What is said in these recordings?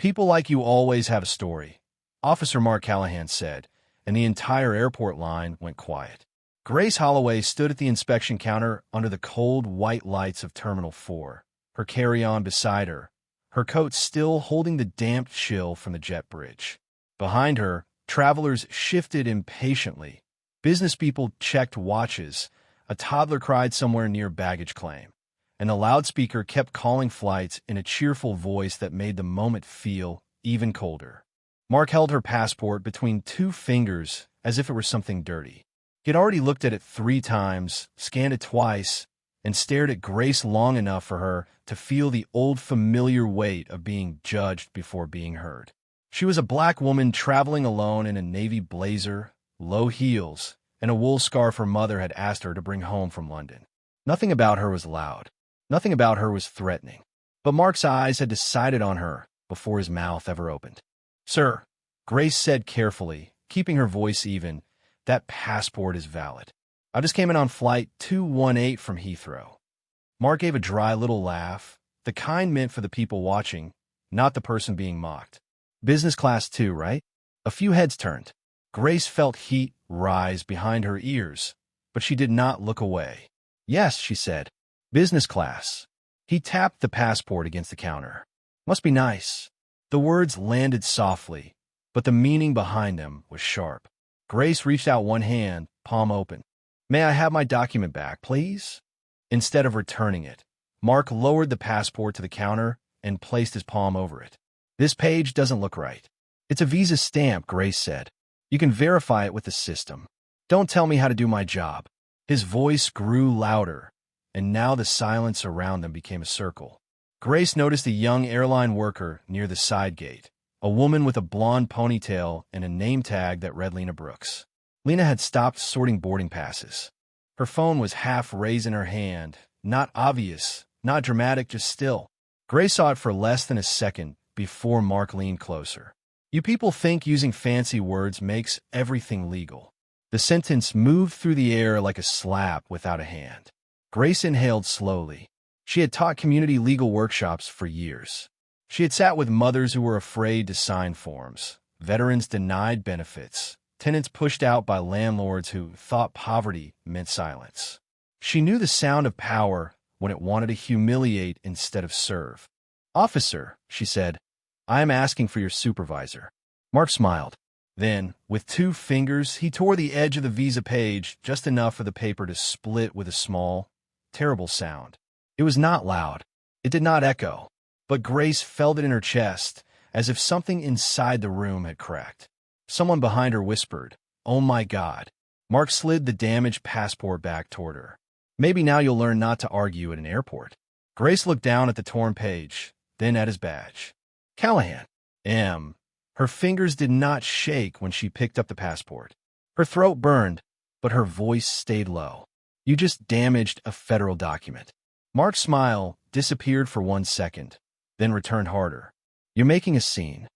People like you always have a story, Officer Mark Callahan said, and the entire airport line went quiet. Grace Holloway stood at the inspection counter under the cold white lights of Terminal 4, her carry-on beside her, her coat still holding the damp chill from the jet bridge. Behind her, travelers shifted impatiently. Business people checked watches, a toddler cried somewhere near baggage claim, and the loudspeaker kept calling flights in a cheerful voice that made the moment feel even colder. Mark held her passport between two fingers as if it were something dirty. He had already looked at it 3 times, scanned it twice, and stared at Grace long enough for her to feel the old familiar weight of being judged before being heard. She was a black woman traveling alone in a navy blazer, low heels, and a wool scarf her mother had asked her to bring home from London. Nothing about her was loud. Nothing about her was threatening. But Mark's eyes had decided on her before his mouth ever opened. "Sir," Grace said carefully, keeping her voice even, "that passport is valid. I just came in on flight 218 from Heathrow." Mark gave a dry little laugh, the kind meant for the people watching, not the person being mocked. "Business class too, right?" A few heads turned. Grace felt heat rise behind her ears, but she did not look away. "Yes," she said. "Business class." He tapped the passport against the counter. "Must be nice." The words landed softly, but the meaning behind them was sharp. Grace reached out one hand, palm open. "May I have my document back, please?" Instead of returning it, Mark lowered the passport to the counter and placed his palm over it. "This page doesn't look right." "It's a visa stamp," Grace said. "You can verify it with the system. Don't tell me how to do my job." His voice grew louder, and now the silence around them became a circle. Grace noticed a young airline worker near the side gate, a woman with a blonde ponytail and a name tag that read Lena Brooks. Lena had stopped sorting boarding passes. Her phone was half raised in her hand, not obvious, not dramatic, just still. Grace saw it for less than a second before Mark leaned closer. "You people think using fancy words makes everything legal." The sentence moved through the air like a slap without a hand. Grace inhaled slowly. She had taught community legal workshops for years. She had sat with mothers who were afraid to sign forms, veterans denied benefits, tenants pushed out by landlords who thought poverty meant silence. She knew the sound of power when it wanted to humiliate instead of serve. "Officer," she said, "I am asking for your supervisor." Mark smiled. Then, with 2 fingers, he tore the edge of the visa page just enough for the paper to split with a small, terrible sound. It was not loud. It did not echo. But Grace felt it in her chest, as if something inside the room had cracked. Someone behind her whispered, "Oh my God." Mark slid the damaged passport back toward her. "Maybe now you'll learn not to argue at an airport." Grace looked down at the torn page, then at his badge. "Callahan." M. Her fingers did not shake when she picked up the passport. Her throat burned, but her voice stayed low. "You just damaged a federal document." Mark's smile disappeared for 1 second, then returned harder. "You're making a scene."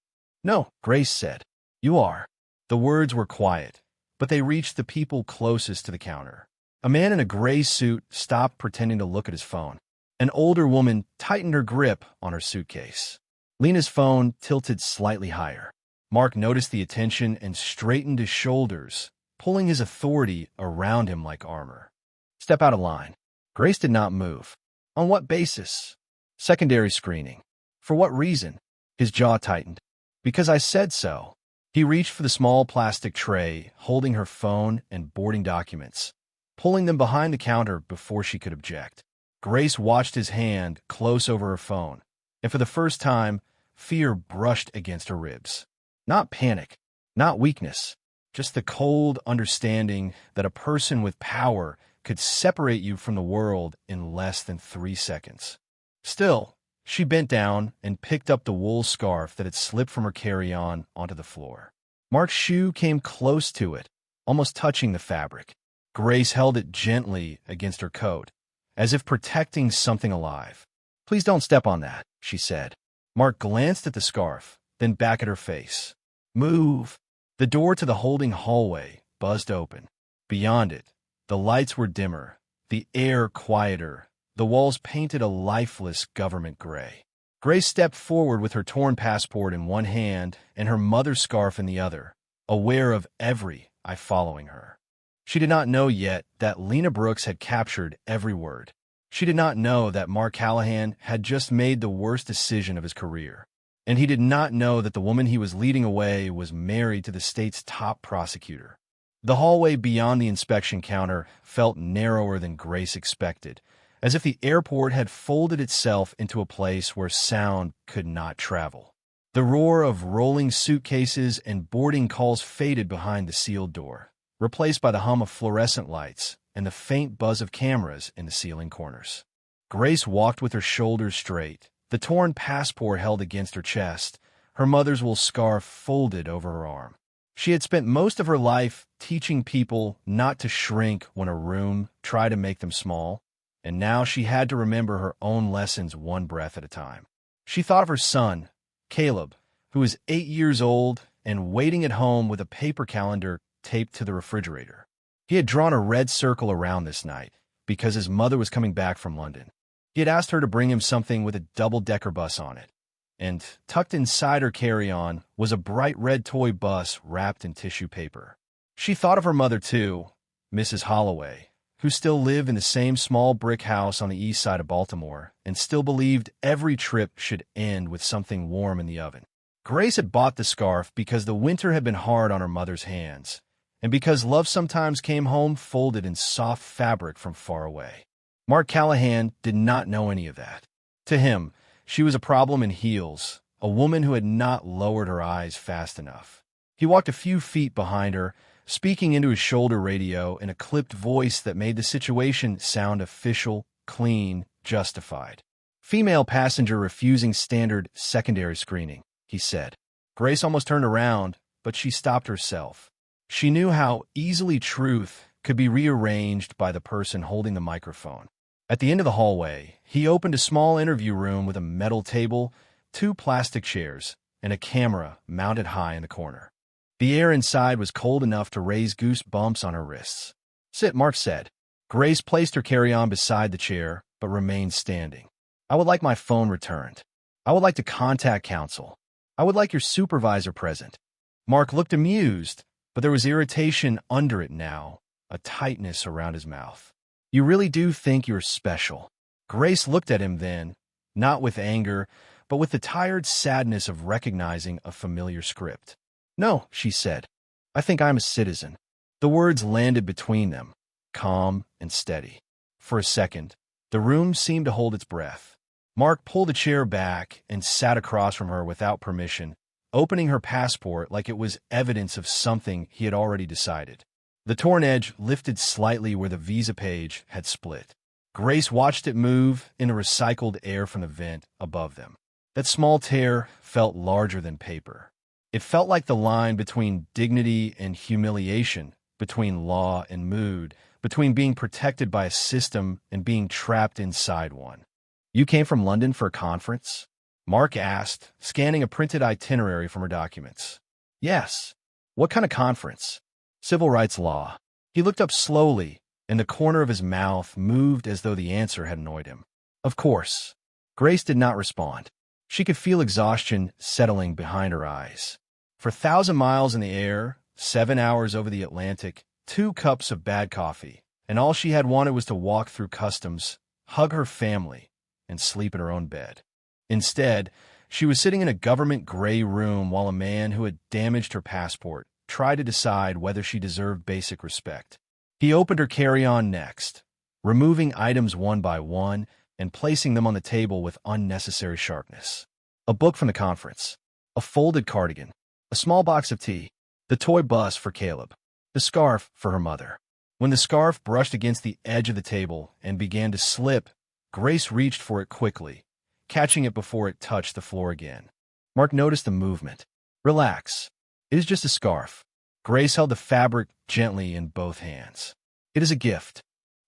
"No," Grace said. "You are." The words were quiet, but they reached the people closest to the counter. A man in a gray suit stopped pretending to look at his phone. An older woman tightened her grip on her suitcase. Lena's phone tilted slightly higher. Mark noticed the attention and straightened his shoulders, pulling his authority around him like armor. "Step out of line." Grace did not move. "On what basis?" "Secondary screening." "For what reason?" His jaw tightened. "Because I said so." He reached for the small plastic tray, holding her phone and boarding documents, pulling them behind the counter before she could object. Grace watched his hand close over her phone, and for the first time, fear brushed against her ribs. Not panic, not weakness, just the cold understanding that a person with power could separate you from the world in less than 3 seconds. Still, she bent down and picked up the wool scarf that had slipped from her carry-on onto the floor. Mark's shoe came close to it, almost touching the fabric. Grace held it gently against her coat, as if protecting something alive. "Please don't step on that," she said. Mark glanced at the scarf, then back at her face. "Move." The door to the holding hallway buzzed open. Beyond it, the lights were dimmer, the air quieter, the walls painted a lifeless government gray. Grace stepped forward with her torn passport in one hand and her mother's scarf in the other, aware of every eye following her. She did not know yet that Lena Brooks had captured every word. She did not know that Mark Callahan had just made the worst decision of his career. And he did not know that the woman he was leading away was married to the state's top prosecutor. The hallway beyond the inspection counter felt narrower than Grace expected, as if the airport had folded itself into a place where sound could not travel. The roar of rolling suitcases and boarding calls faded behind the sealed door, replaced by the hum of fluorescent lights and the faint buzz of cameras in the ceiling corners. Grace walked with her shoulders straight, the torn passport held against her chest, her mother's wool scarf folded over her arm. She had spent most of her life teaching people not to shrink when a room tried to make them small, and now she had to remember her own lessons one breath at a time. She thought of her son, Caleb, who was 8 years old and waiting at home with a paper calendar taped to the refrigerator. He had drawn a red circle around this night because his mother was coming back from London. He had asked her to bring him something with a double-decker bus on it, and tucked inside her carry-on was a bright red toy bus wrapped in tissue paper. She thought of her mother, too, Mrs. Holloway, who still lived in the same small brick house on the east side of Baltimore and still believed every trip should end with something warm in the oven. Grace had bought the scarf because the winter had been hard on her mother's hands, and because love sometimes came home folded in soft fabric from far away. Mark Callahan did not know any of that. To him, she was a problem in heels, a woman who had not lowered her eyes fast enough. He walked a few feet behind her, speaking into his shoulder radio in a clipped voice that made the situation sound official, clean, justified. "Female passenger refusing standard secondary screening," he said. Grace almost turned around, but she stopped herself. She knew how easily truth could be rearranged by the person holding the microphone. At the end of the hallway, he opened a small interview room with a metal table, 2 plastic chairs, and a camera mounted high in the corner. The air inside was cold enough to raise goosebumps on her wrists. "Sit," Mark said. Grace placed her carry-on beside the chair, but remained standing. "I would like my phone returned. I would like to contact counsel. I would like your supervisor present." Mark looked amused, but there was irritation under it now, a tightness around his mouth. "You really do think you're special?" Grace looked at him then, not with anger, but with the tired sadness of recognizing a familiar script. "No," she said. "I think I'm a citizen." The words landed between them, calm and steady. For a second, the room seemed to hold its breath. Mark pulled a chair back and sat across from her without permission, opening her passport like it was evidence of something he had already decided. The torn edge lifted slightly where the visa page had split. Grace watched it move in a recycled air from the vent above them. That small tear felt larger than paper. It felt like the line between dignity and humiliation, between law and mood, between being protected by a system and being trapped inside one. "You came from London for a conference?" Mark asked, scanning a printed itinerary from her documents. "Yes." "What kind of conference?" "Civil rights law." He looked up slowly, and the corner of his mouth moved as though the answer had annoyed him. "Of course." Grace did not respond. She could feel exhaustion settling behind her eyes. For 1,000 miles in the air, 7 hours over the Atlantic, 2 cups of bad coffee, and all she had wanted was to walk through customs, hug her family, and sleep in her own bed. Instead, she was sitting in a government gray room while a man who had damaged her passport tried to decide whether she deserved basic respect. He opened her carry-on next, removing items one by one and placing them on the table with unnecessary sharpness. A book from the conference, a folded cardigan, a small box of tea, the toy bus for Caleb, the scarf for her mother. When the scarf brushed against the edge of the table and began to slip, Grace reached for it quickly, catching it before it touched the floor again. Mark noticed the movement. "Relax. It is just a scarf." Grace held the fabric gently in both hands. "It is a gift."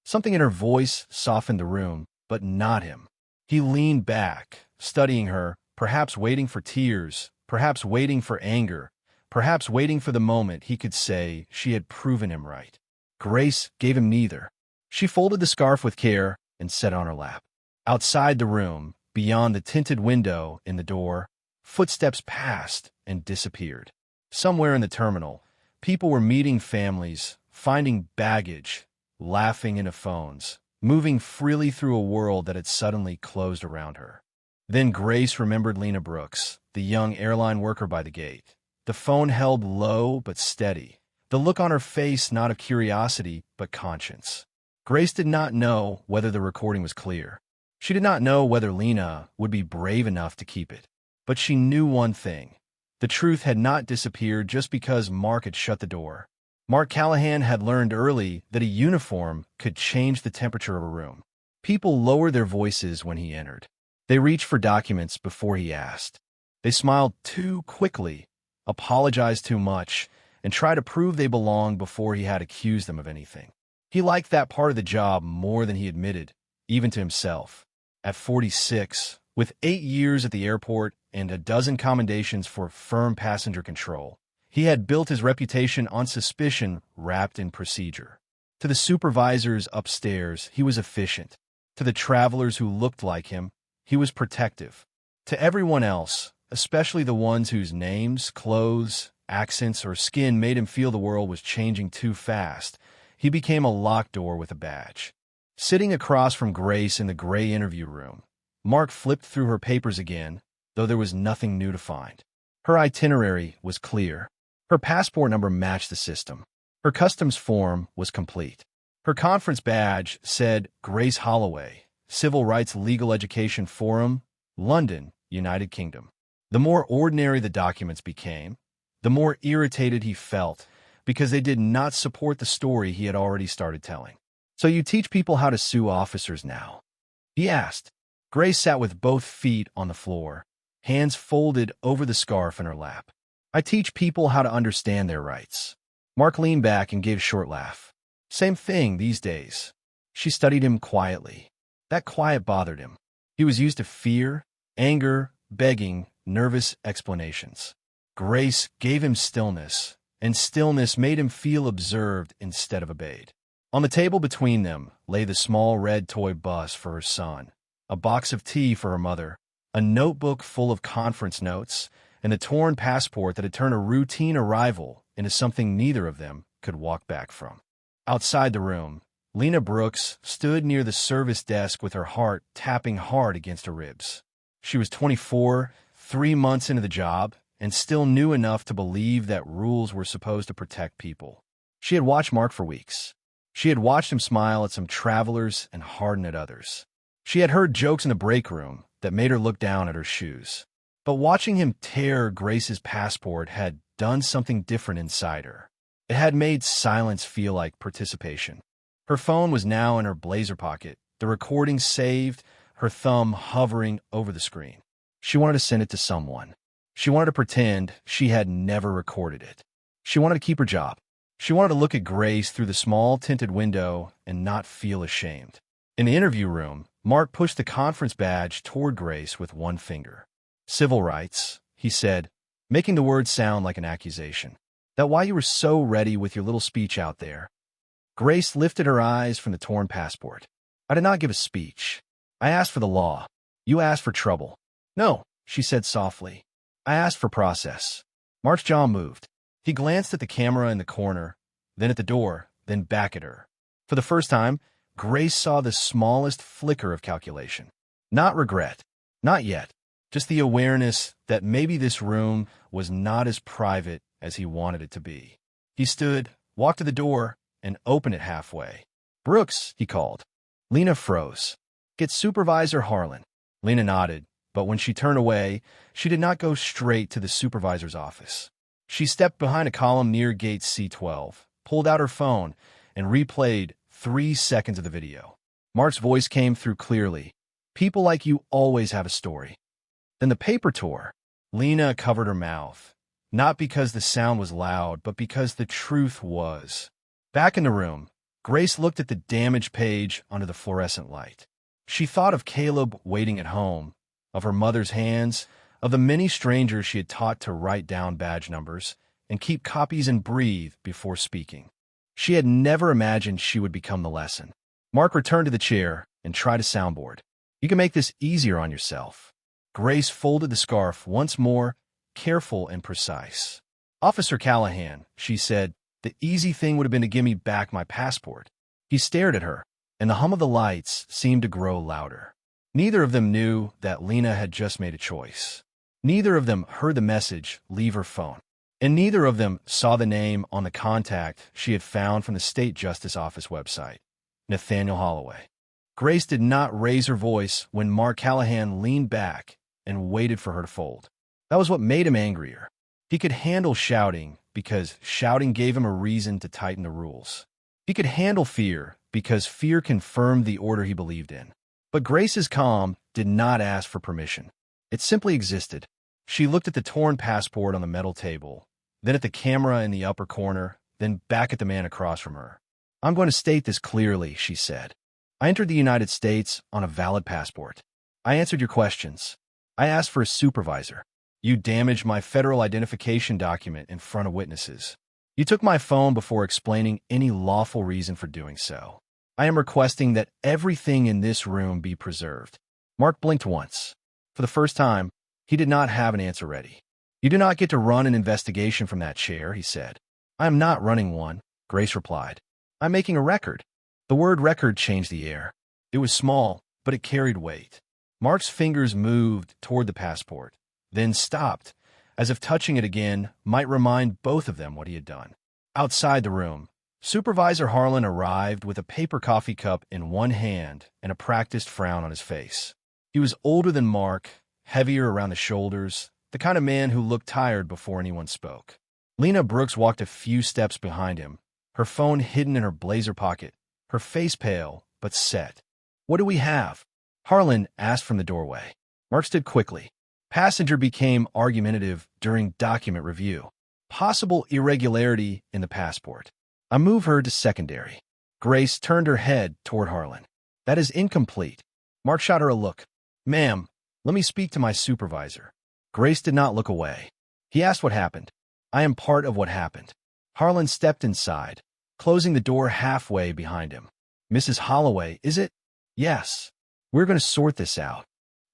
Something in her voice softened the room, but not him. He leaned back, studying her, perhaps waiting for tears, perhaps waiting for anger, perhaps waiting for the moment he could say she had proven him right. Grace gave him neither. She folded the scarf with care and set it on her lap. Outside the room, Beyond the tinted window in the door, footsteps passed and disappeared. Somewhere in the terminal, people were meeting families, finding baggage, laughing into phones, moving freely through a world that had suddenly closed around her. Then Grace remembered Lena Brooks, the young airline worker by the gate. The phone held low but steady, the look on her face not of curiosity but conscience. Grace did not know whether the recording was clear. She did not know whether Lena would be brave enough to keep it. But she knew one thing. The truth had not disappeared just because Mark had shut the door. Mark Callahan had learned early that a uniform could change the temperature of a room. People lowered their voices when he entered. They reached for documents before he asked. They smiled too quickly, apologized too much, and tried to prove they belonged before he had accused them of anything. He liked that part of the job more than he admitted, even to himself. At 46, with 8 years at the airport and a dozen commendations for firm passenger control, he had built his reputation on suspicion wrapped in procedure. To the supervisors upstairs, he was efficient. To the travelers who looked like him, he was protective. To everyone else, especially the ones whose names, clothes, accents, or skin made him feel the world was changing too fast, he became a locked door with a badge. Sitting across from Grace in the gray interview room, Mark flipped through her papers again, though there was nothing new to find. Her itinerary was clear. Her passport number matched the system. Her customs form was complete. Her conference badge said Grace Holloway, Civil Rights Legal Education Forum, London, United Kingdom. The more ordinary the documents became, the more irritated he felt because they did not support the story he had already started telling. "So you teach people how to sue officers now?" he asked. Grace sat with both feet on the floor, hands folded over the scarf in her lap. "I teach people how to understand their rights." Mark leaned back and gave a short laugh. Same thing these days. She studied him quietly. That quiet bothered him. He was used to fear, anger, begging, nervous explanations. Grace gave him stillness, and stillness made him feel observed instead of obeyed. On the table between them lay the small red toy bus for her son, a box of tea for her mother, a notebook full of conference notes, and a torn passport that had turned a routine arrival into something neither of them could walk back from. Outside the room, Lena Brooks stood near the service desk with her heart tapping hard against her ribs. She was 24, 3 months into the job, and still knew enough to believe that rules were supposed to protect people. She had watched Mark for weeks. She had watched him smile at some travelers and harden at others. She had heard jokes in the break room that made her look down at her shoes. But watching him tear Grace's passport had done something different inside her. It had made silence feel like participation. Her phone was now in her blazer pocket, the recording saved, her thumb hovering over the screen. She wanted to send it to someone. She wanted to pretend she had never recorded it. She wanted to keep her job. She wanted to look at Grace through the small tinted window and not feel ashamed. In the interview room, Mark pushed the conference badge toward Grace with one finger. "Civil rights," he said, making the word sound like an accusation. "That why you were so ready with your little speech out there?" Grace lifted her eyes from the torn passport. "I did not give a speech. I asked for the law. You asked for trouble." "No," she said softly. "I asked for process." Mark's jaw moved. He glanced at the camera in the corner, then at the door, then back at her. For the first time, Grace saw the smallest flicker of calculation. Not regret. Not yet. Just the awareness that maybe this room was not as private as he wanted it to be. He stood, walked to the door, and opened it halfway. "Brooks," he called. Lena froze. "Get Supervisor Harlan." Lena nodded, but when she turned away, she did not go straight to the supervisor's office. She stepped behind a column near gate C12, pulled out her phone, and replayed 3 seconds of the video. Mark's voice came through clearly. "People like you always have a story." Then the paper tore. Lena covered her mouth, not because the sound was loud, but because the truth was. Back in the room, Grace looked at the damaged page under the fluorescent light. She thought of Caleb waiting at home, of her mother's hands, of the many strangers she had taught to write down badge numbers and keep copies and breathe before speaking. She had never imagined she would become the lesson. Mark returned to the chair and tried a soundboard. You can make this easier on yourself. Grace folded the scarf once more, careful and precise. Officer Callahan, she said, the easy thing would have been to give me back my passport. He stared at her, and the hum of the lights seemed to grow louder. Neither of them knew that Lena had just made a choice. Neither of them heard the message leave her phone. And neither of them saw the name on the contact she had found from the State Justice Office website, Nathaniel Holloway. Grace did not raise her voice when Mark Callahan leaned back and waited for her to fold. That was what made him angrier. He could handle shouting because shouting gave him a reason to tighten the rules. He could handle fear because fear confirmed the order he believed in. But Grace's calm did not ask for permission. It simply existed. She looked at the torn passport on the metal table, then at the camera in the upper corner, then back at the man across from her. I'm going to state this clearly, she said. I entered the United States on a valid passport. I answered your questions. I asked for a supervisor. You damaged my federal identification document in front of witnesses. You took my phone before explaining any lawful reason for doing so. I am requesting that everything in this room be preserved. Mark blinked once. For the first time, he did not have an answer ready. You do not get to run an investigation from that chair, he said. I am not running one, Grace replied. I'm making a record. The word record changed the air. It was small, but it carried weight. Mark's fingers moved toward the passport, then stopped, as if touching it again might remind both of them what he had done. Outside the room, Supervisor Harlan arrived with a paper coffee cup in one hand and a practiced frown on his face. He was older than Mark, heavier around the shoulders, the kind of man who looked tired before anyone spoke. Lena Brooks walked a few steps behind him, her phone hidden in her blazer pocket, her face pale but set. What do we have? Harlan asked from the doorway. Mark stood quickly. Passenger became argumentative during document review. Possible irregularity in the passport. I move her to secondary. Grace turned her head toward Harlan. That is incomplete. Mark shot her a look. Ma'am, let me speak to my supervisor. Grace did not look away. He asked what happened. I am part of what happened. Harlan stepped inside, closing the door halfway behind him. Mrs. Holloway, is it? Yes. We're going to sort this out.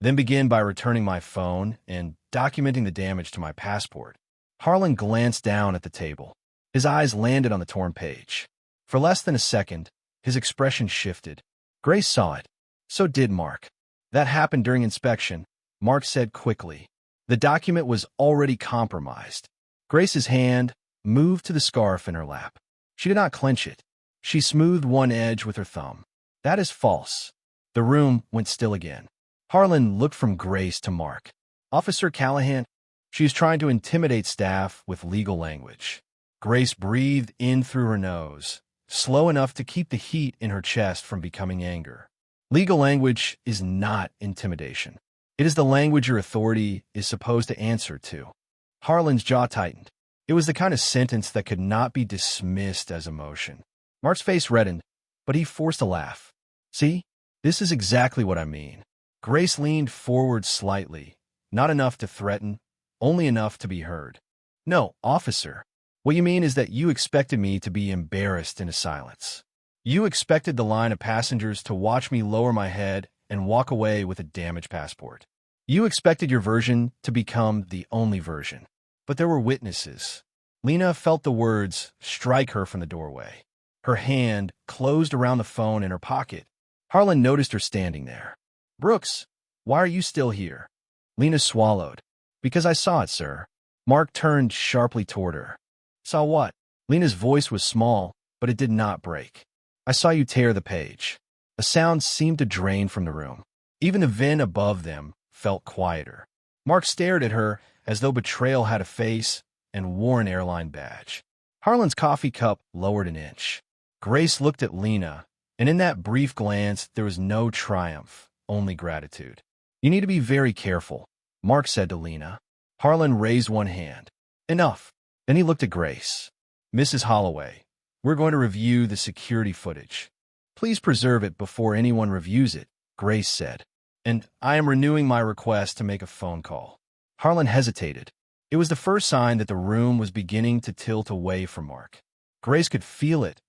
Then begin by returning my phone and documenting the damage to my passport. Harlan glanced down at the table. His eyes landed on the torn page. For less than a second, his expression shifted. Grace saw it. So did Mark. That happened during inspection, Mark said quickly. The document was already compromised. Grace's hand moved to the scarf in her lap. She did not clench it. She smoothed one edge with her thumb. That is false. The room went still again. Harlan looked from Grace to Mark. Officer Callahan, she is trying to intimidate staff with legal language. Grace breathed in through her nose, slow enough to keep the heat in her chest from becoming anger. Legal language is not intimidation. It is the language your authority is supposed to answer to. Harlan's jaw tightened. It was the kind of sentence that could not be dismissed as emotion. Mark's face reddened, but he forced a laugh. See, this is exactly what I mean. Grace leaned forward slightly, not enough to threaten, only enough to be heard. No, officer. What you mean is that you expected me to be embarrassed into silence. You expected the line of passengers to watch me lower my head and walk away with a damaged passport. You expected your version to become the only version. But there were witnesses. Lena felt the words strike her from the doorway. Her hand closed around the phone in her pocket. Harlan noticed her standing there. Brooks, why are you still here? Lena swallowed. Because I saw it, sir. Mark turned sharply toward her. Saw what? Lena's voice was small, but it did not break. I saw you tear the page. A sound seemed to drain from the room. Even the vent above them felt quieter. Mark stared at her as though betrayal had a face and wore an airline badge. Harlan's coffee cup lowered an inch. Grace looked at Lena, and in that brief glance there was no triumph, only gratitude. You need to be very careful, Mark said to Lena. Harlan raised one hand. Enough. Then he looked at Grace. Mrs. Holloway, we're going to review the security footage. Please preserve it before anyone reviews it, Grace said. And I am renewing my request to make a phone call. Harlan hesitated. It was the first sign that the room was beginning to tilt away from Mark. Grace could feel it,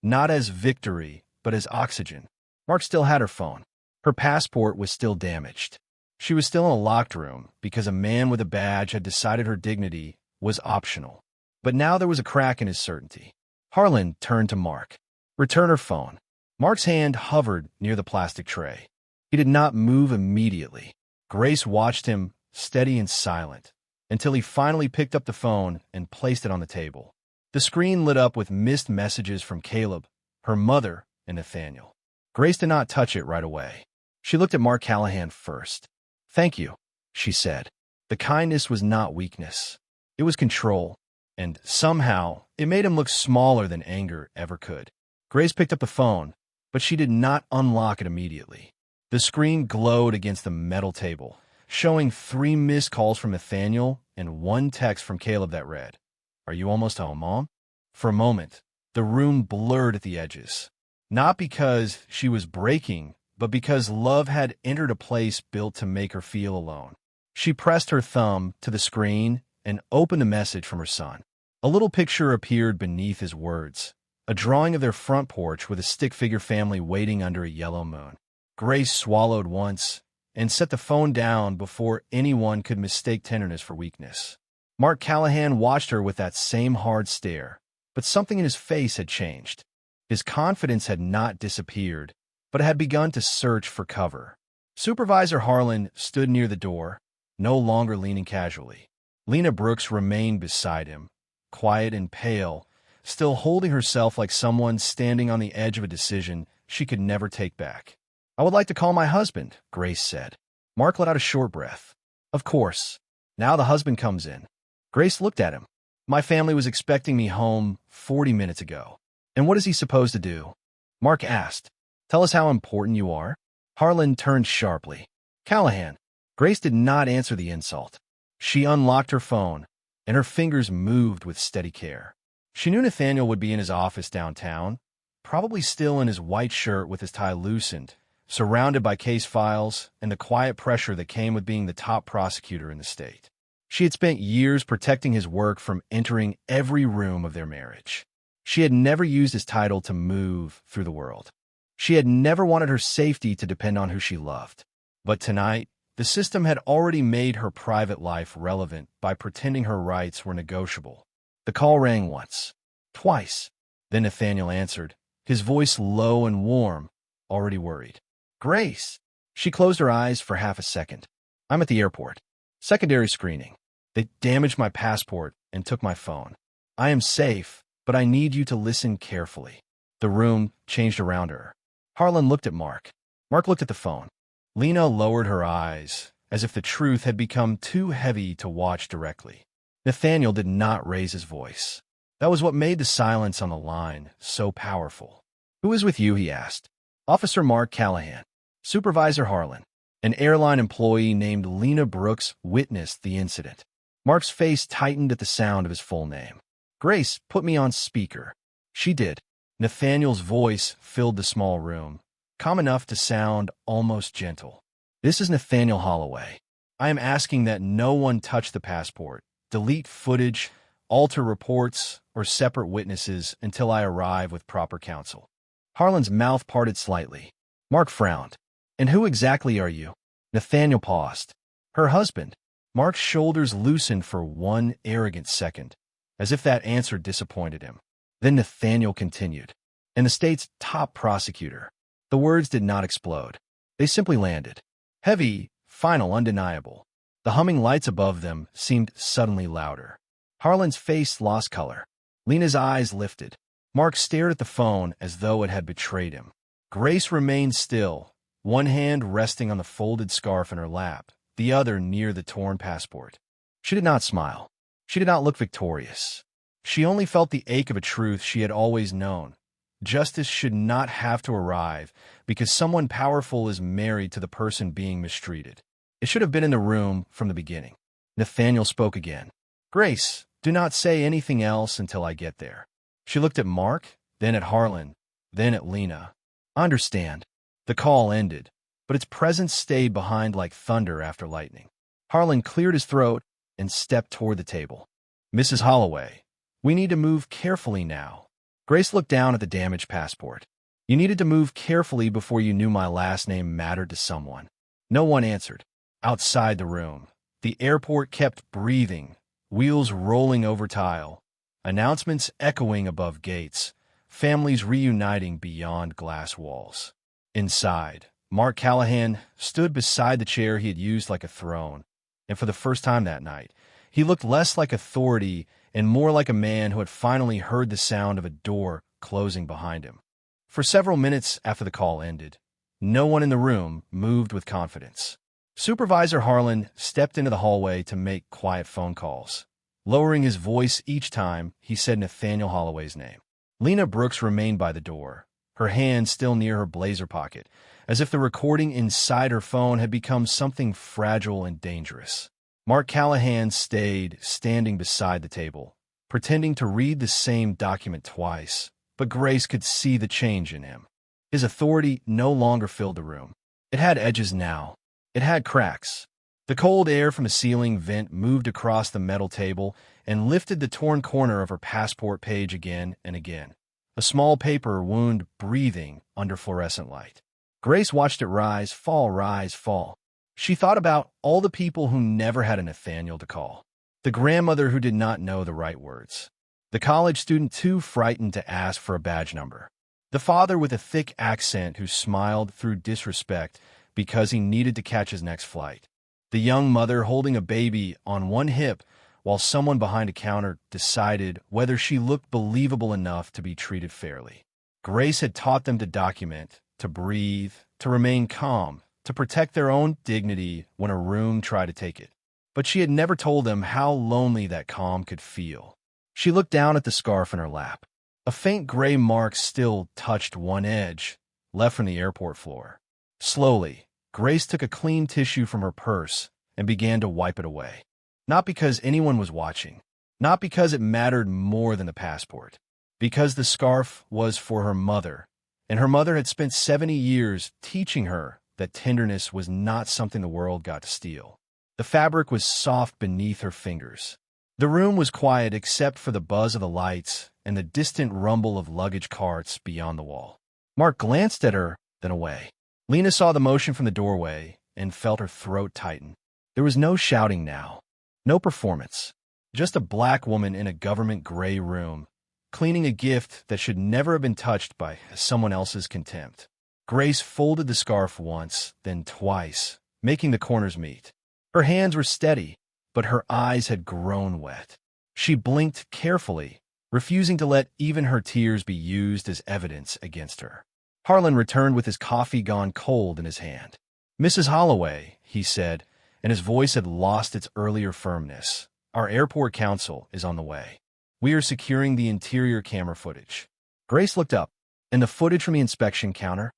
not as victory, but as oxygen. Mark still had her phone. Her passport was still damaged. She was still in a locked room because a man with a badge had decided her dignity was optional. But now there was a crack in his certainty. Harlan turned to Mark. "Return her phone." Mark's hand hovered near the plastic tray. He did not move immediately. Grace watched him, steady and silent, until he finally picked up the phone and placed it on the table. The screen lit up with missed messages from Caleb, her mother, and Nathaniel. Grace did not touch it right away. She looked at Mark Callahan first. "Thank you," she said. The kindness was not weakness. It was control, and somehow it made him look smaller than anger ever could. Grace picked up the phone, but she did not unlock it immediately. The screen glowed against the metal table, showing 3 missed calls from Nathaniel and 1 text from Caleb that read, "Are you almost home, Mom?" For a moment, the room blurred at the edges. Not because she was breaking, but because love had entered a place built to make her feel alone. She pressed her thumb to the screen and opened a message from her son. A little picture appeared beneath his words, a drawing of their front porch with a stick-figure family waiting under a yellow moon. Grace swallowed once and set the phone down before anyone could mistake tenderness for weakness. Mark Callahan watched her with that same hard stare, but something in his face had changed. His confidence had not disappeared, but had begun to search for cover. Supervisor Harlan stood near the door, no longer leaning casually. Lena Brooks remained beside him, quiet and pale, still holding herself like someone standing on the edge of a decision she could never take back. "I would like to call my husband," Grace said. Mark let out a short breath. "Of course." Now the husband comes in. Grace looked at him. "My family was expecting me home 40 minutes ago." "And what is he supposed to do?" Mark asked. "Tell us how important you are." Harlan turned sharply. "Callahan." Grace did not answer the insult. She unlocked her phone, and her fingers moved with steady care. She knew Nathaniel would be in his office downtown, probably still in his white shirt with his tie loosened, surrounded by case files and the quiet pressure that came with being the top prosecutor in the state. She had spent years protecting his work from entering every room of their marriage. She had never used his title to move through the world. She had never wanted her safety to depend on who she loved. But tonight, the system had already made her private life relevant by pretending her rights were negotiable. The call rang once, twice. Then Nathaniel answered, his voice low and warm, already worried. "Grace." She closed her eyes for half a second. "I'm at the airport. Secondary screening. They damaged my passport and took my phone. I am safe, but I need you to listen carefully." The room changed around her. Harlan looked at Mark. Mark looked at the phone. Lena lowered her eyes, as if the truth had become too heavy to watch directly. Nathaniel did not raise his voice. That was what made the silence on the line so powerful. "Who is with you?" he asked. "Officer Mark Callahan." Supervisor Harlan. An airline employee named Lena Brooks witnessed the incident. Mark's face tightened at the sound of his full name. "Grace, put me on speaker." She did. Nathaniel's voice filled the small room, calm enough to sound almost gentle. "This is Nathaniel Holloway. I am asking that no one touch the passport, delete footage, alter reports, or separate witnesses until I arrive with proper counsel." Harlan's mouth parted slightly. Mark frowned. "And who exactly are you?" Nathaniel paused. "Her husband." Mark's shoulders loosened for one arrogant second, as if that answer disappointed him. Then Nathaniel continued, "And the state's top prosecutor." The words did not explode. They simply landed. Heavy, final, undeniable. The humming lights above them seemed suddenly louder. Harlan's face lost color. Lena's eyes lifted. Mark stared at the phone as though it had betrayed him. Grace remained still, one hand resting on the folded scarf in her lap, the other near the torn passport. She did not smile. She did not look victorious. She only felt the ache of a truth she had always known. Justice should not have to arrive because someone powerful is married to the person being mistreated. It should have been in the room from the beginning. Nathaniel spoke again. "Grace, do not say anything else until I get there." She looked at Mark, then at Harlan, then at Lena. "I understand." The call ended, but its presence stayed behind like thunder after lightning. Harlan cleared his throat and stepped toward the table. "Mrs. Holloway, we need to move carefully now." Grace looked down at the damaged passport. You needed to move carefully before you knew my last name mattered to someone." No one answered. Outside the room, the airport kept breathing, wheels rolling over tile, announcements echoing above gates, families reuniting beyond glass walls. Inside, Mark Callahan stood beside the chair he had used like a throne, and for the first time that night, he looked less like authority and more like a man who had finally heard the sound of a door closing behind him. For several minutes after the call ended, no one in the room moved with confidence. Supervisor Harlan stepped into the hallway to make quiet phone calls. Lowering his voice each time, he said Nathaniel Holloway's name. Lena Brooks remained by the door, her hand still near her blazer pocket, as if the recording inside her phone had become something fragile and dangerous. Mark Callahan stayed standing beside the table, pretending to read the same document twice, but Grace could see the change in him. His authority no longer filled the room. It had edges now. It had cracks. The cold air from a ceiling vent moved across the metal table and lifted the torn corner of her passport page again and again. A small paper wound breathing under fluorescent light. Grace watched it rise, fall. She thought about all the people who never had a Nathaniel to call. The grandmother who did not know the right words. The college student too frightened to ask for a badge number. The father with a thick accent who smiled through disrespect because he needed to catch his next flight. The young mother holding a baby on one hip while someone behind a counter decided whether she looked believable enough to be treated fairly. Grace had taught them to document, to breathe, to remain calm, to protect their own dignity when a room tried to take it. But she had never told them how lonely that calm could feel. She looked down at the scarf in her lap. A faint gray mark still touched one edge, left from the airport floor. Slowly, Grace took a clean tissue from her purse and began to wipe it away. Not because anyone was watching, not because it mattered more than the passport, because the scarf was for her mother, and her mother had spent 70 years teaching her that tenderness was not something the world got to steal. The fabric was soft beneath her fingers. The room was quiet except for the buzz of the lights and the distant rumble of luggage carts beyond the wall. Mark glanced at her, then away. Lena saw the motion from the doorway and felt her throat tighten. There was no shouting now, no performance, just a black woman in a government gray room, cleaning a gift that should never have been touched by someone else's contempt. Grace folded the scarf once, then twice, making the corners meet. Her hands were steady, but her eyes had grown wet. She blinked carefully, refusing to let even her tears be used as evidence against her. Harlan returned with his coffee gone cold in his hand. "Mrs. Holloway," he said, and his voice had lost its earlier firmness. "Our airport counsel is on the way. We are securing the interior camera footage." Grace looked up. "And the footage from the inspection counter?"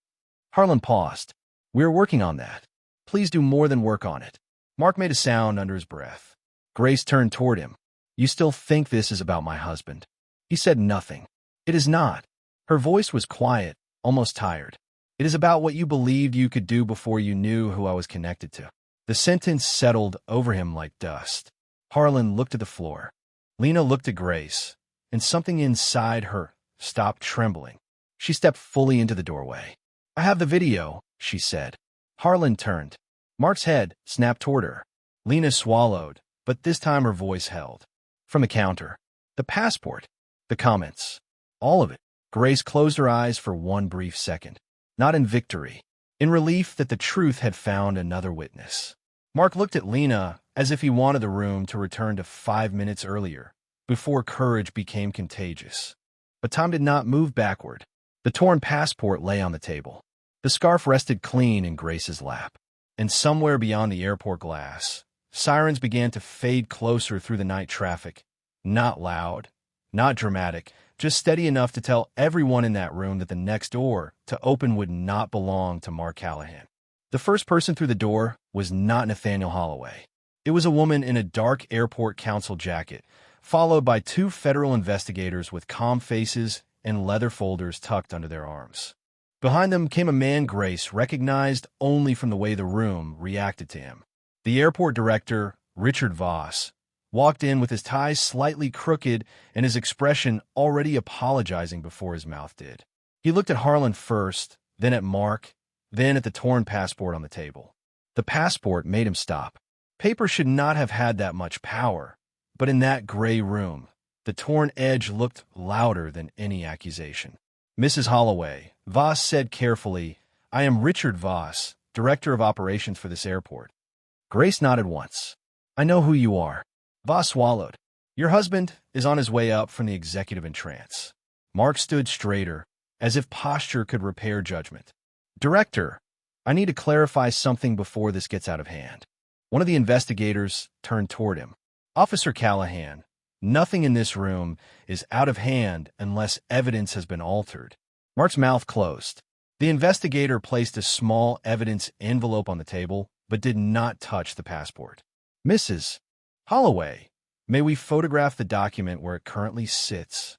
Harlan paused. "We are working on that. Please do more than work on it." Mark made a sound under his breath. Grace turned toward him. "You still think this is about my husband?" He said nothing. "It is not." Her voice was quiet, almost tired. "It is about what you believed you could do before you knew who I was connected to." The sentence settled over him like dust. Harlan looked at the floor. Lena looked at Grace, and something inside her stopped trembling. She stepped fully into the doorway. "I have the video," she said. Harlan turned. Mark's head snapped toward her. Lena swallowed, but this time her voice held. From the counter. The passport. The comments. All of it. Grace closed her eyes for one brief second. Not in victory. In relief that the truth had found another witness. Mark looked at Lena as if he wanted the room to return to 5 minutes earlier, before courage became contagious. But time did not move backward. The torn passport lay on the table. The scarf rested clean in Grace's lap. And somewhere beyond the airport glass, sirens began to fade closer through the night traffic. Not loud, not dramatic, just steady enough to tell everyone in that room that the next door to open would not belong to Mark Callahan. The first person through the door was not Nathaniel Holloway. It was a woman in a dark airport counsel jacket, followed by 2 federal investigators with calm faces and leather folders tucked under their arms. Behind them came a man Grace recognized only from the way the room reacted to him. The airport director, Richard Voss, walked in with his tie slightly crooked and his expression already apologizing before his mouth did. He looked at Harlan first, then at Mark, then at the torn passport on the table. The passport made him stop. Paper should not have had that much power, but in that gray room, the torn edge looked louder than any accusation. "Mrs. Holloway," Voss said carefully, "I am Richard Voss, Director of Operations for this airport." Grace nodded once. "I know who you are." Voss swallowed. "Your husband is on his way up from the executive in trance." Mark stood straighter, as if posture could repair judgment. "Director, I need to clarify something before this gets out of hand." One of the investigators turned toward him. "Officer Callahan, nothing in this room is out of hand unless evidence has been altered." Mark's mouth closed. The investigator placed a small evidence envelope on the table, but did not touch the passport. "Mrs. Holloway, may we photograph the document where it currently sits?"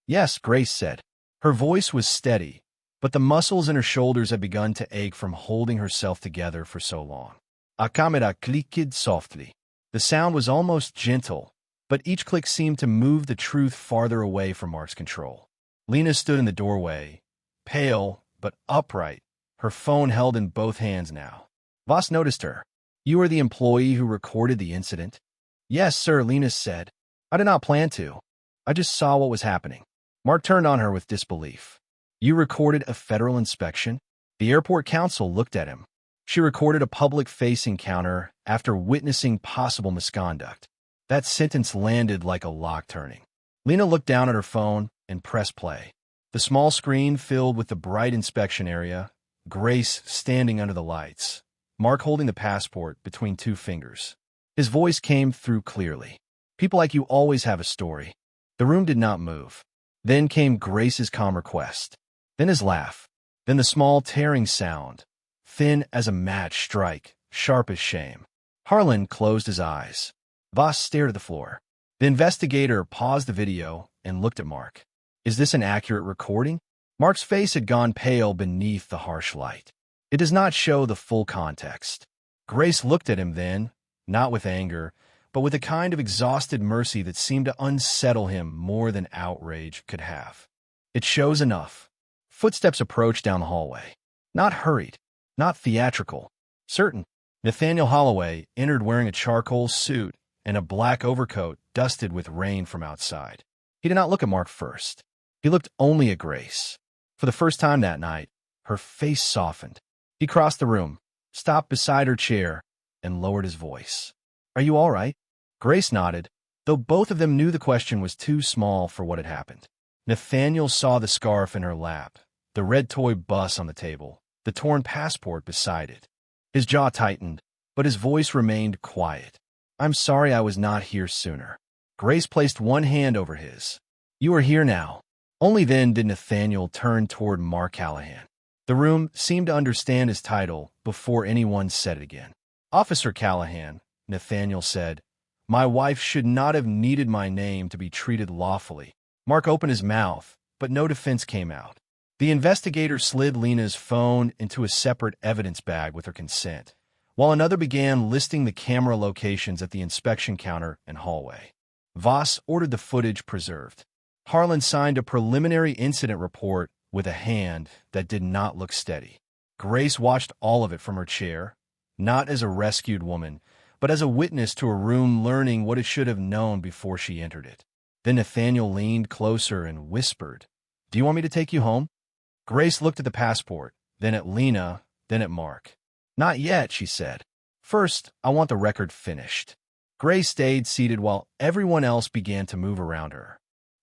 "Yes," Grace said. Her voice was steady, but the muscles in her shoulders had begun to ache from holding herself together for so long. A camera clicked softly. The sound was almost gentle, but each click seemed to move the truth farther away from Mark's control. Lena stood in the doorway, pale but upright, her phone held in both hands now. Voss noticed her. "You are the employee who recorded the incident?" "Yes, sir," Lena said. "I did not plan to. I just saw what was happening." Mark turned on her with disbelief. "You recorded a federal inspection?" The airport counsel looked at him. "She recorded a public-facing counter after witnessing possible misconduct." That sentence landed like a lock turning. Lena looked down at her phone and pressed play. The small screen filled with the bright inspection area, Grace standing under the lights, Mark holding the passport between two fingers. His voice came through clearly. "People like you always have a story." The room did not move. Then came Grace's calm request. Then his laugh. Then the small tearing sound, thin as a match strike, sharp as shame. Harlan closed his eyes. Voss stared at the floor. The investigator paused the video and looked at Mark. "Is this an accurate recording?" Mark's face had gone pale beneath the harsh light. "It does not show the full context." Grace looked at him then, not with anger, but with a kind of exhausted mercy that seemed to unsettle him more than outrage could have. "It shows enough." Footsteps approached down the hallway. Not hurried, not theatrical. Certain. Nathaniel Holloway entered wearing a charcoal suit and a black overcoat dusted with rain from outside. He did not look at Mark first. He looked only at Grace. For the first time that night, her face softened. He crossed the room, stopped beside her chair, and lowered his voice. "Are you all right?" Grace nodded, though both of them knew the question was too small for what had happened. Nathaniel saw the scarf in her lap, the red toy bus on the table, the torn passport beside it. His jaw tightened, but his voice remained quiet. "I'm sorry I was not here sooner." Grace placed one hand over his. "You are here now." Only then did Nathaniel turn toward Mark Callahan. The room seemed to understand his title before anyone said it again. "Officer Callahan," Nathaniel said, "my wife should not have needed my name to be treated lawfully." Mark opened his mouth, but no defense came out. The investigator slid Lena's phone into a separate evidence bag with her consent, while another began listing the camera locations at the inspection counter and hallway. Voss ordered the footage preserved. Harlan signed a preliminary incident report with a hand that did not look steady. Grace watched all of it from her chair, not as a rescued woman, but as a witness to a room learning what it should have known before she entered it. Then Nathaniel leaned closer and whispered, "Do you want me to take you home?" Grace looked at the passport, then at Lena, then at Mark. "Not yet," she said. "First, I want the record finished." Grace stayed seated while everyone else began to move around her.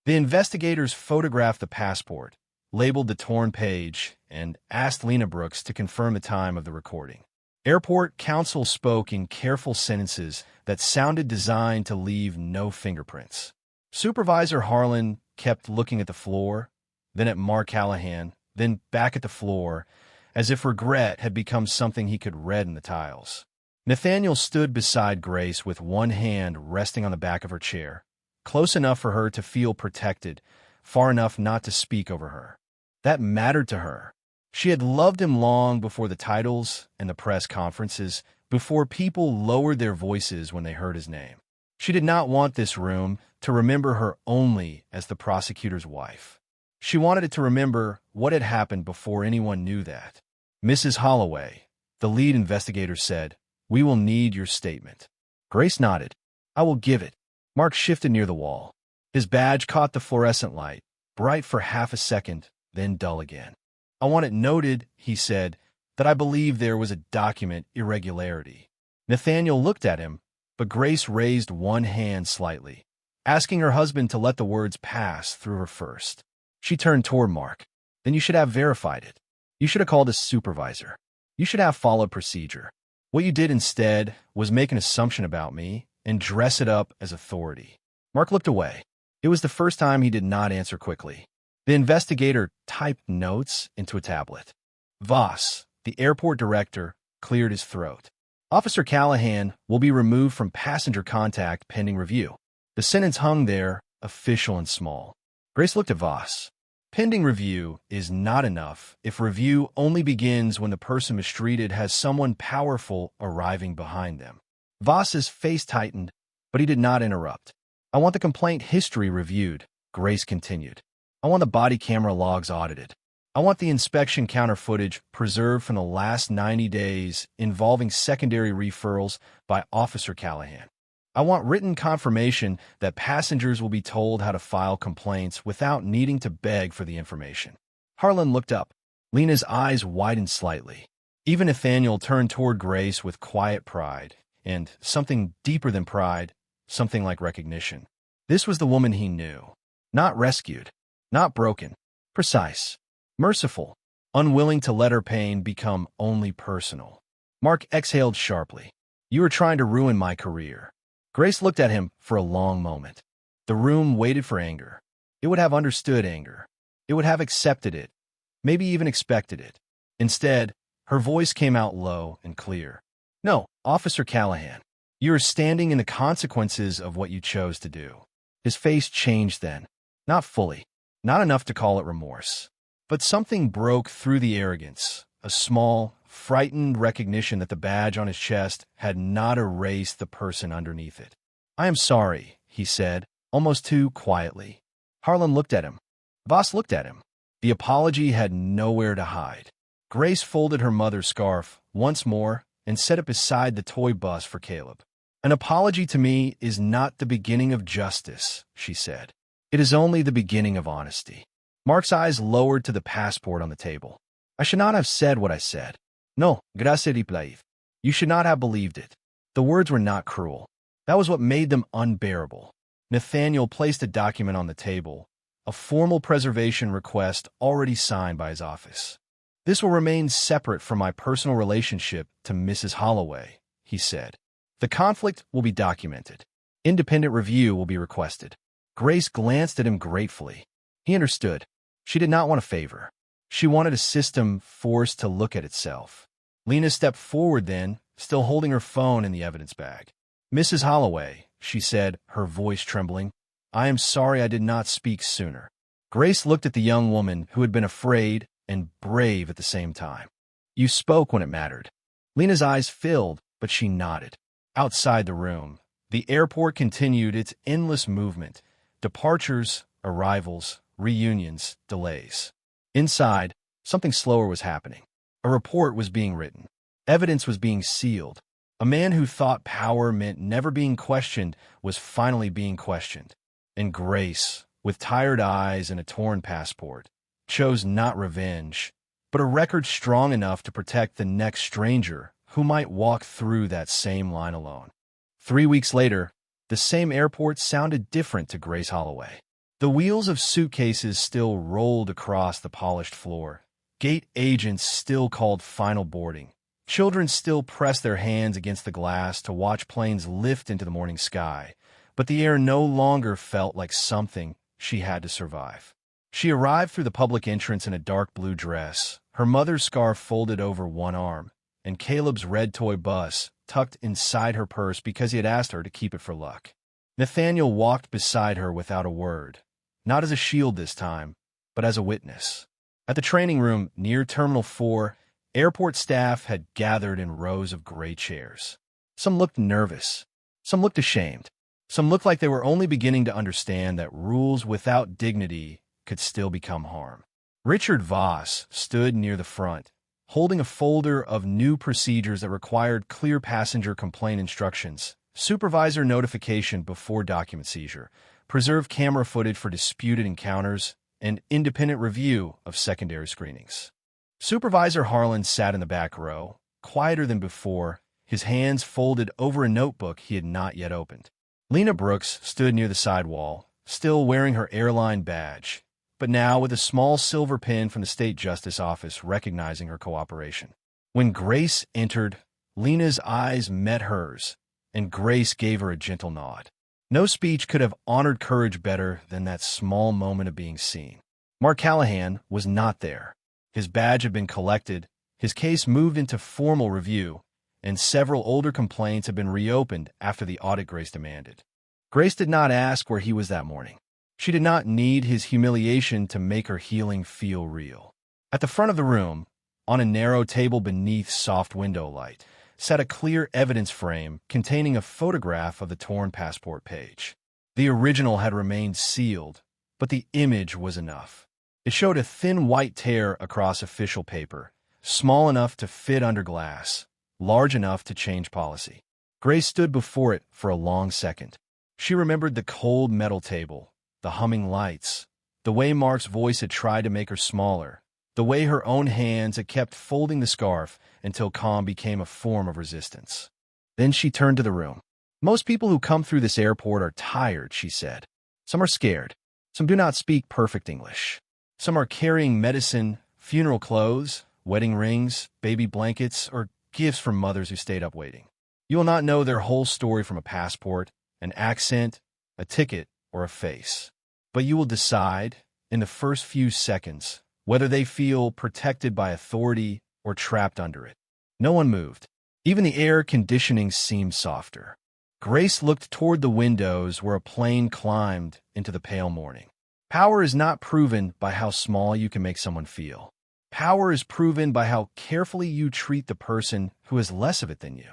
The investigators photographed the passport, labeled the torn page, and asked Lena Brooks to confirm the time of the recording. Airport counsel spoke in careful sentences that sounded designed to leave no fingerprints. Supervisor Harlan kept looking at the floor, then at Mark Callahan, then back at the floor, as if regret had become something he could read in the tiles. Nathaniel stood beside Grace with one hand resting on the back of her chair, close enough for her to feel protected, far enough not to speak over her. That mattered to her. She had loved him long before the titles and the press conferences, before people lowered their voices when they heard his name. She did not want this room to remember her only as the prosecutor's wife. She wanted it to remember what had happened before anyone knew that. Mrs. Holloway, the lead investigator said, "We will need your statement." Grace nodded. "I will give it." Mark shifted near the wall. His badge caught the fluorescent light, bright for half a second, then dull again. "I want it noted," he said, "that I believe there was a document irregularity." Nathaniel looked at him, but Grace raised one hand slightly, asking her husband to let the words pass through her first. She turned toward Mark. "Then you should have verified it. You should have called a supervisor. You should have followed procedure. What you did instead was make an assumption about me and dress it up as authority." Mark looked away. It was the first time he did not answer quickly. The investigator typed notes into a tablet. Voss, the airport director, cleared his throat. "Officer Callahan will be removed from passenger contact pending review." The sentence hung there, official and small. Grace looked at Voss. Pending review is not enough if review only begins when the person mistreated has someone powerful arriving behind them. Voss's face tightened, but he did not interrupt. "I want the complaint history reviewed," Grace continued. "I want the body camera logs audited. I want the inspection counter footage preserved from the last 90 days involving secondary referrals by Officer Callahan. I want written confirmation that passengers will be told how to file complaints without needing to beg for the information." Harlan looked up. Lena's eyes widened slightly. Even Nathaniel turned toward Grace with quiet pride, and something deeper than pride, something like recognition. This was the woman he knew. Not rescued, not broken, precise, merciful, unwilling to let her pain become only personal. Mark exhaled sharply. "You are trying to ruin my career." Grace looked at him for a long moment. The room waited for anger. It would have understood anger. It would have accepted it, maybe even expected it. Instead, her voice came out low and clear. "No, Officer Callahan, you are standing in the consequences of what you chose to do." His face changed then. Not fully, not enough to call it remorse. But something broke through the arrogance, a small, frightened recognition that the badge on his chest had not erased the person underneath it. "I am sorry," he said, almost too quietly. Harlan looked at him. Voss looked at him. The apology had nowhere to hide. Grace folded her mother's scarf once more and set it beside the toy bus for Caleb. "An apology to me is not the beginning of justice," she said. "It is only the beginning of honesty." Mark's eyes lowered to the passport on the table. "I should not have said what I said. No, gracias replay. You should not have believed it." The words were not cruel. That was what made them unbearable. Nathaniel placed a document on the table, a formal preservation request already signed by his office. "This will remain separate from my personal relationship to Mrs. Holloway," he said. "The conflict will be documented. Independent review will be requested." Grace glanced at him gratefully. He understood. She did not want a favor. She wanted a system forced to look at itself. Lena stepped forward then, still holding her phone in the evidence bag. "Mrs. Holloway," she said, her voice trembling, "I am sorry I did not speak sooner." Grace looked at the young woman who had been afraid and brave at the same time. "You spoke when it mattered." Lena's eyes filled, but she nodded. Outside the room, the airport continued its endless movement. Departures, arrivals, reunions, delays. Inside, something slower was happening. A report was being written. Evidence was being sealed. A man who thought power meant never being questioned was finally being questioned. And Grace, with tired eyes and a torn passport, chose not revenge, but a record strong enough to protect the next stranger who might walk through that same line alone. 3 weeks later, the same airport sounded different to Grace Holloway. The wheels of suitcases still rolled across the polished floor. Gate agents still called final boarding. Children still pressed their hands against the glass to watch planes lift into the morning sky, but the air no longer felt like something she had to survive. She arrived through the public entrance in a dark blue dress, her mother's scarf folded over one arm, and Caleb's red toy bus tucked inside her purse because he had asked her to keep it for luck. Nathaniel walked beside her without a word, not as a shield this time, but as a witness. At the training room near Terminal 4, airport staff had gathered in rows of gray chairs. Some looked nervous. Some looked ashamed. Some looked like they were only beginning to understand that rules without dignity could still become harm. Richard Voss stood near the front, holding a folder of new procedures that required clear passenger complaint instructions, supervisor notification before document seizure, preserve camera footage for disputed encounters, and independent review of secondary screenings. Supervisor Harlan sat in the back row, quieter than before, his hands folded over a notebook he had not yet opened. Lena Brooks stood near the side wall, still wearing her airline badge, but now with a small silver pin from the State Justice Office recognizing her cooperation. When Grace entered, Lena's eyes met hers, and Grace gave her a gentle nod. No speech could have honored courage better than that small moment of being seen. Mark Callahan was not there. His badge had been collected, his case moved into formal review, and several older complaints had been reopened after the audit Grace demanded. Grace did not ask where he was that morning. She did not need his humiliation to make her healing feel real. At the front of the room, on a narrow table beneath soft window light, sat a clear evidence frame containing a photograph of the torn passport page. The original had remained sealed, but the image was enough. It showed a thin white tear across official paper, small enough to fit under glass, large enough to change policy. Grace stood before it for a long second. She remembered the cold metal table, the humming lights, the way Mark's voice had tried to make her smaller, the way her own hands had kept folding the scarf until calm became a form of resistance. Then she turned to the room. Most people who come through this airport are tired, she said. Some are scared. Some do not speak perfect English. Some are carrying medicine, funeral clothes, wedding rings, baby blankets, or gifts from mothers who stayed up waiting. You will not know their whole story from a passport, an accent, a ticket, or a face. But you will decide, in the first few seconds, whether they feel protected by authority or trapped under it. No one moved. Even the air conditioning seemed softer. Grace looked toward the windows where a plane climbed into the pale morning. Power is not proven by how small you can make someone feel. Power is proven by how carefully you treat the person who has less of it than you.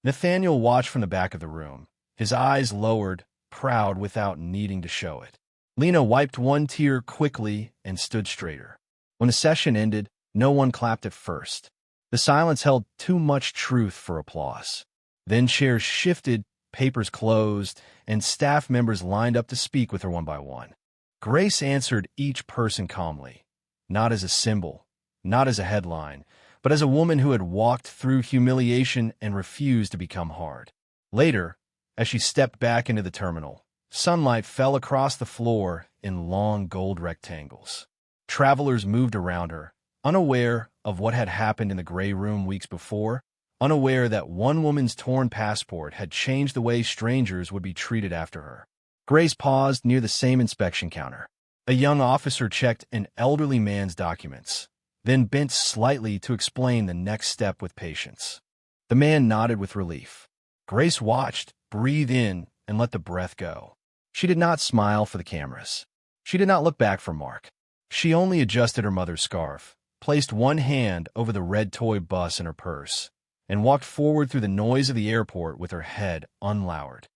Nathaniel watched from the back of the room, his eyes lowered, proud without needing to show it. Lena wiped one tear quickly and stood straighter. When the session ended, no one clapped at first. The silence held too much truth for applause. Then chairs shifted, papers closed, and staff members lined up to speak with her one by one. Grace answered each person calmly, not as a symbol, not as a headline, but as a woman who had walked through humiliation and refused to become hard. Later, as she stepped back into the terminal, sunlight fell across the floor in long gold rectangles. Travelers moved around her, unaware of what had happened in the gray room weeks before, unaware that one woman's torn passport had changed the way strangers would be treated after her. Grace paused near the same inspection counter. A young officer checked an elderly man's documents, then bent slightly to explain the next step with patience. The man nodded with relief. Grace watched, breathed in, and let the breath go. She did not smile for the cameras. She did not look back for Mark. She only adjusted her mother's scarf, placed one hand over the red toy bus in her purse, and walked forward through the noise of the airport with her head unlowered.